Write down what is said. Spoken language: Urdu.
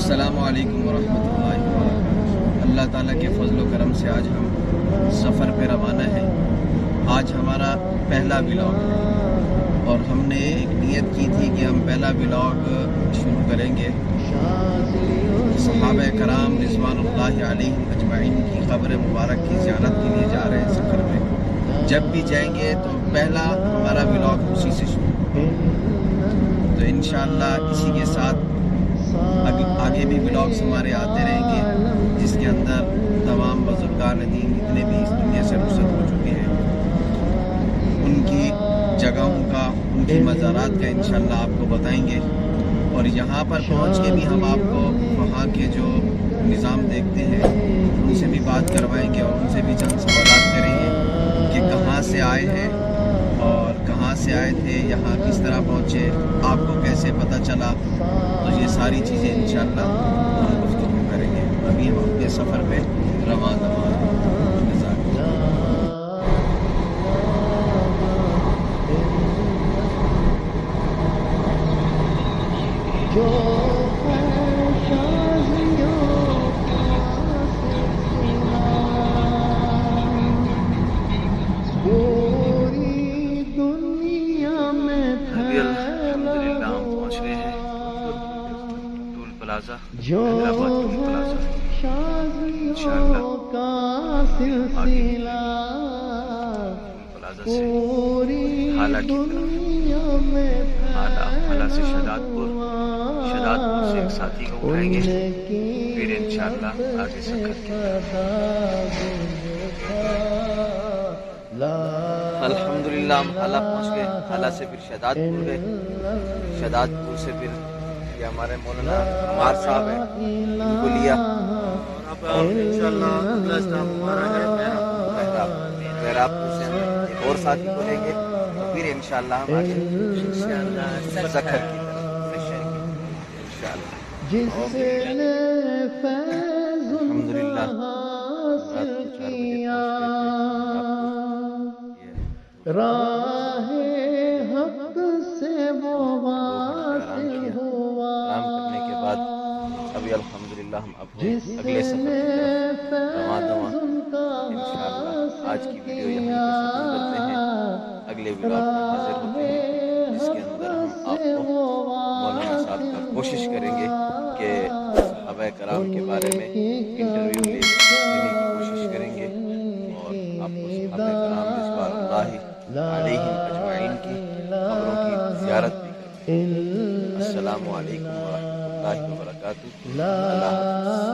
السلام علیکم ورحمۃ اللہ وبرکاتہ۔ اللہ تعالیٰ کے فضل و کرم سے آج ہم سفر پہ روانہ ہیں۔ آج ہمارا پہلا ولاگ ہے اور ہم نے ایک نیت کی تھی کہ ہم پہلا ولاگ شروع کریں گے صحابہ کرام رضوان اللہ علیہم اجمعین کی قبر مبارک کی زیارت کے لیے جا رہے ہیں سفر میں۔ جب بھی جائیں گے تو پہلا ہمارا ولاگ اسی سے شروع ہوگا، تو انشاءاللہ اسی کے ساتھ آگے بھی ولاگز ہمارے آتے رہیں گے، جس کے اندر تمام بزرگان دین جتنے بھی اس دنیا سے رخصت ہو چکے ہیں ان کی جگہوں کا، ان کی مزارات کا انشاءاللہ آپ کو بتائیں گے، اور یہاں پر پہنچ کے بھی ہم آپ کو وہاں کے جو نظام دیکھتے ہیں ان سے بھی بات کروائیں گے اور ان سے بھی چند سوالات کریں گے کہ کہاں سے آئے ہیں اور کہاں سے آئے تھے، یہاں کس طرح پہنچے، آپ کو کیسے پتہ چلا۔ تو یہ ساری چیزیں انشاءاللہ ہم گفتگو کریں گے۔ ابھی ہم اپنے سفر پہ روانہ ہیں۔ حیدرآباد ٹول پلازا انشاءاللہ آگے پلازا سے حالہ کی طرف، حالہ سے شہداد پور سے ایک ساتھی کو اٹھائیں گے، پھر انشاءاللہ آگے سکھر کی طرف۔ الحمدللہ ہم حالہ پہنچ گئے، حالہ سے پھر شہداد پور گئے، شہداد پور سے پھر یہ ہمارے مولانا عمار صاحب ہیں، ان کو لیا اور انشاءاللہ اگلا اسٹاپ ہمارا ہے میراب سے ہم ایک اور ساتھی کو لیں گے، اور پھر انشاءاللہ ہم آگے سکھر کی طرف انشاءاللہ۔ الحمدللہ رات کو 4 بجے راہ حق سے وہ واصل ہوا، آرام کرنے کے بعد ابھی الحمدللہ ہم اپنے اگلے سفر کی طرف رواں انشاءاللہ۔ آج کی ویڈیو یہیں پہ ختم کرتے ہیں، اگلے ولاگ میں حاضر ہوتے ہیں جس کے اندر ہم آپ کو مولانا صاحب کا کوشش کریں گے کہ صحابہ کرام کے بارے میں انٹرویو دینے کی کوشش کریں گے اور آپ کو صحابہ کرام رضوان اللہ علیہم اجمعین کی قبروں کی زیارت بھی کریں گے۔ السلام علیکم ورحمۃ اللہ وبرکاتہ۔ اللہ حافظ۔